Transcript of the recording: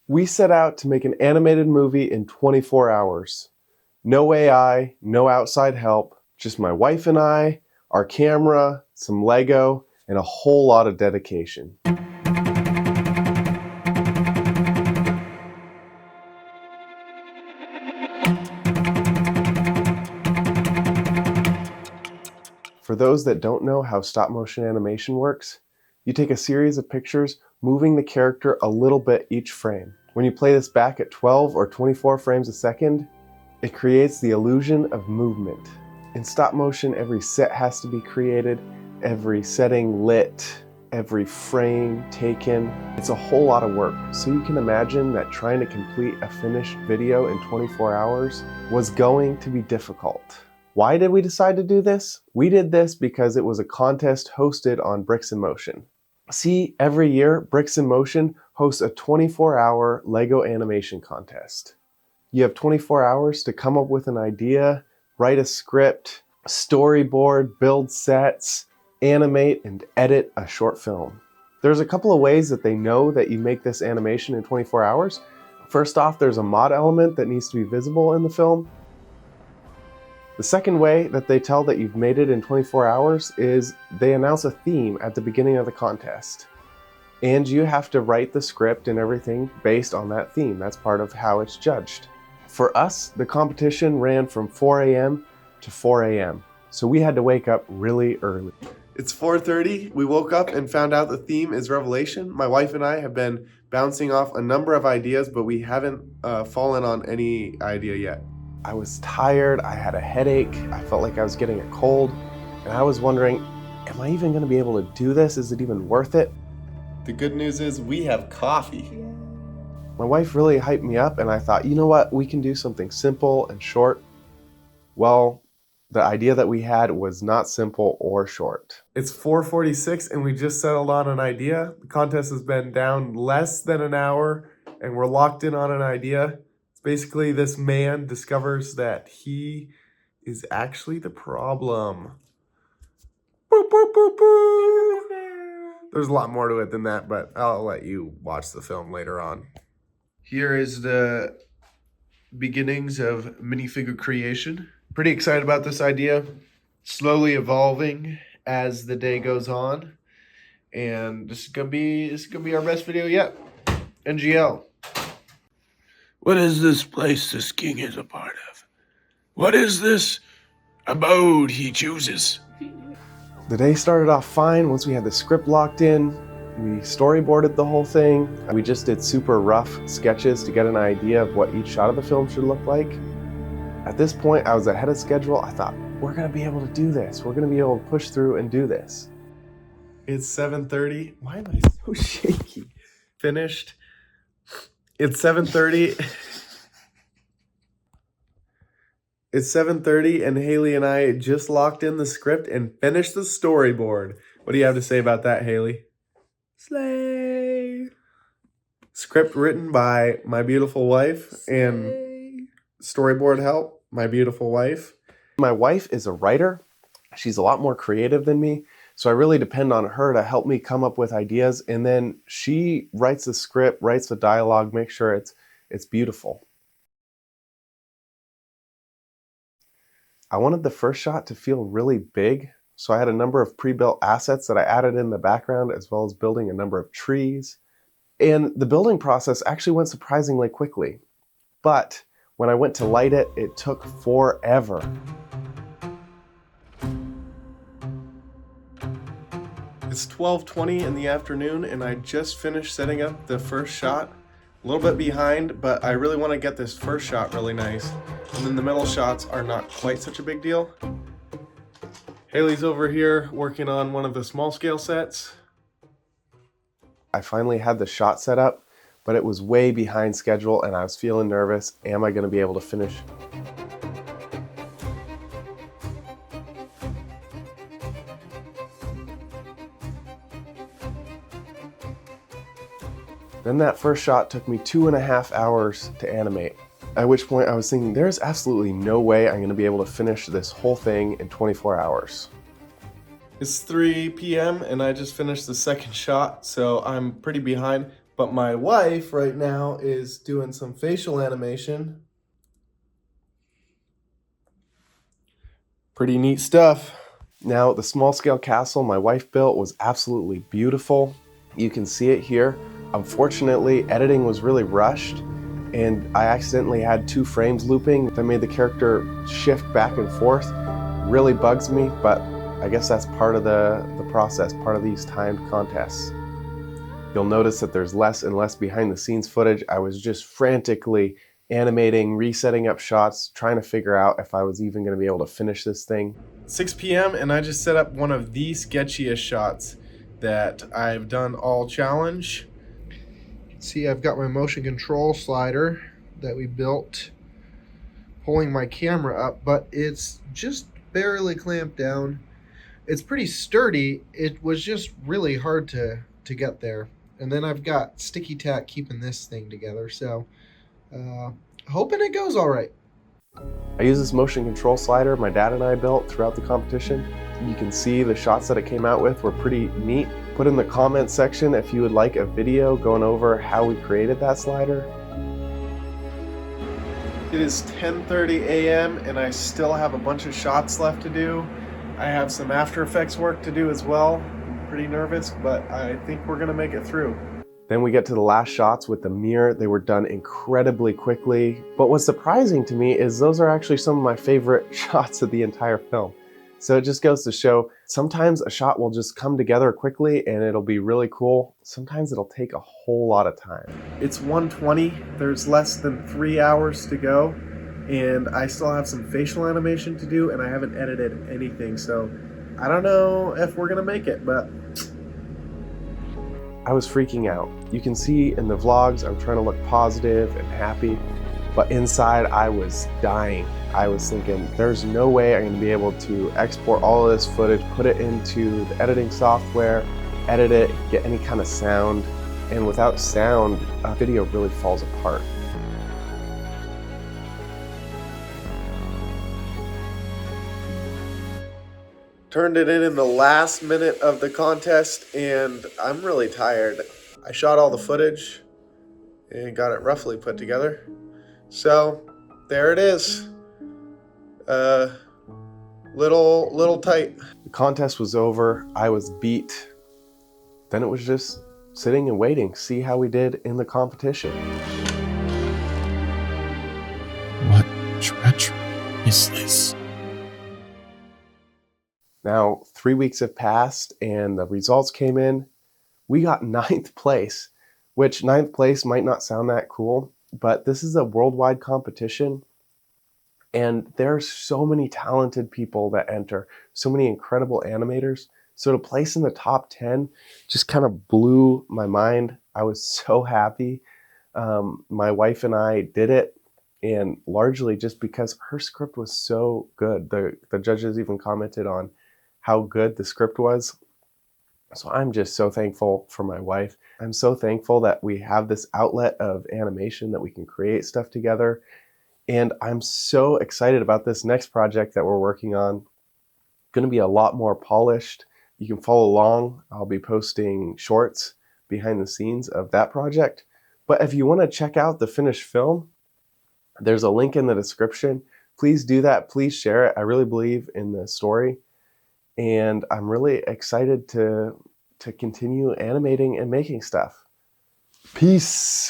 We set out to make an animated movie in 24 hours. No AI, no outside help, just my wife and I, our camera, some Lego, and a whole lot of dedication. For those that don't know how stop motion animation works, you take a series of pictures moving the character a little bit each frame. When you play this back at 12 or 24 frames a second, it creates the illusion of movement. In stop motion, every set has to be created, every setting lit, every frame taken. It's a whole lot of work. So you can imagine that trying to complete a finished video in 24 hours was going to be difficult. Why did we decide to do this? We did this because it was a contest hosted on Bricks in Motion. See, every year, Bricks in Motion hosts a 24-hour Lego animation contest. You have 24 hours to come up with an idea, write a script, storyboard, build sets, animate, and edit a short film. There's a couple of ways that they know that you make this animation in 24 hours. First off, there's a mod element that needs to be visible in the film. The second way that they tell that you've made it in 24 hours is they announce a theme at the beginning of the contest. And you have to write the script and everything based on that theme. That's part of how it's judged. For us, the competition ran from 4 a.m. to 4 a.m. So we had to wake up really early. It's 4:30. We woke up and found out the theme is Revelation. My wife and I have been bouncing off a number of ideas, but we haven't fallen on any idea yet. I was tired, I had a headache, I felt like I was getting a cold, and I was wondering, am I even gonna be able to do this? Is it even worth it? The good news is we have coffee. My wife really hyped me up, and I thought, you know what, we can do something simple and short. Well, the idea that we had was not simple or short. It's 4:46 and we just settled on an idea. The contest has been down less than an hour and we're locked in on an idea. Basically, this man discovers that he is actually the problem. Boop, boop, boop, boop. There's a lot more to it than that, but I'll let you watch the film later on. Here is the beginnings of minifigure creation. Pretty excited about this idea. Slowly evolving as the day goes on. And this is gonna be our best video yet. NGL. What is this place this king is a part of? What is this abode he chooses? The day started off fine once we had the script locked in. We storyboarded the whole thing. We just did super rough sketches to get an idea of what each shot of the film should look like. At this point, I was ahead of schedule. I thought, we're gonna be able to do this. We're gonna be able to push through and do this. It's 7:30. Why am I so shaky? Finished. It's 7:30. It's 7:30 and Haley and I just locked in the script and finished the storyboard. What do you have to say about that, Haley? Slay! Script written by my beautiful wife and storyboard help, my beautiful wife. My wife is a writer. She's a lot more creative than me. So I really depend on her to help me come up with ideas, and then she writes the script, writes the dialogue, makes sure it's beautiful. I wanted the first shot to feel really big, so I had a number of pre-built assets that I added in the background, as well as building a number of trees. And the building process actually went surprisingly quickly. But when I went to light it, it took forever. It's 12:20 in the afternoon and I just finished setting up the first shot. A little bit behind, but I really want to get this first shot really nice. And then the middle shots are not quite such a big deal. Haley's over here working on one of the small scale sets. I finally had the shot set up, but it was way behind schedule and I was feeling nervous. Am I going to be able to finish? Then that first shot took me 2.5 hours to animate. At which point I was thinking, there's absolutely no way I'm going to be able to finish this whole thing in 24 hours. It's 3 p.m. and I just finished the second shot, so I'm pretty behind. But my wife right now is doing some facial animation. Pretty neat stuff. Now, the small scale castle my wife built was absolutely beautiful. You can see it here. Unfortunately, editing was really rushed, and I accidentally had 2 frames looping that made the character shift back and forth. Really bugs me, but I guess that's part of the process, part of these timed contests. You'll notice that there's less and less behind the scenes footage. I was just frantically animating, resetting up shots, trying to figure out if I was even going to be able to finish this thing. 6 p.m. and I just set up one of the sketchiest shots that I've done all challenge. See, I've got my motion control slider that we built pulling my camera up, but it's just barely clamped down. It's pretty sturdy. It was just really hard to get there. And then I've got sticky tack keeping this thing together, so hoping it goes all right. I used this motion control slider my dad and I built throughout the competition. You can see the shots that it came out with were pretty neat. Put in the comments section if you would like a video going over how we created that slider. It is 10:30 a.m. and I still have a bunch of shots left to do. I have some After Effects work to do as well. I'm pretty nervous, but I think we're gonna make it through. Then we get to the last shots with the mirror. They were done incredibly quickly. But what's surprising to me is those are actually some of my favorite shots of the entire film. So it just goes to show, sometimes a shot will just come together quickly and it'll be really cool. Sometimes it'll take a whole lot of time. It's 1:20, there's less than 3 hours to go, and I still have some facial animation to do and I haven't edited anything. So I don't know if we're gonna make it, but I was freaking out. You can see in the vlogs, I'm trying to look positive and happy, but inside I was dying. I was thinking, there's no way I'm gonna be able to export all of this footage, put it into the editing software, edit it, get any kind of sound, and without sound, a video really falls apart. Turned it in the last minute of the contest, and I'm really tired. I shot all the footage and got it roughly put together. So there it is. Little tight. The contest was over. I was beat. Then it was just sitting and waiting, see how we did in the competition. What treachery is this? Now, 3 weeks have passed and the results came in. We got 9th place, which 9th place might not sound that cool, but this is a worldwide competition. And there are so many talented people that enter, so many incredible animators. So to place in the top 10 just kind of blew my mind. I was so happy. My wife and I did it, and largely just because her script was so good. The judges even commented on how good the script was. So I'm just so thankful for my wife. I'm so thankful that we have this outlet of animation that we can create stuff together. And I'm so excited about this next project that we're working on. Going to be a lot more polished. You can follow along. I'll be posting shorts behind the scenes of that project. But if you want to check out the finished film, there's a link in the description. Please do that. Please share it. I really believe in the story. And I'm really excited to continue animating and making stuff. Peace.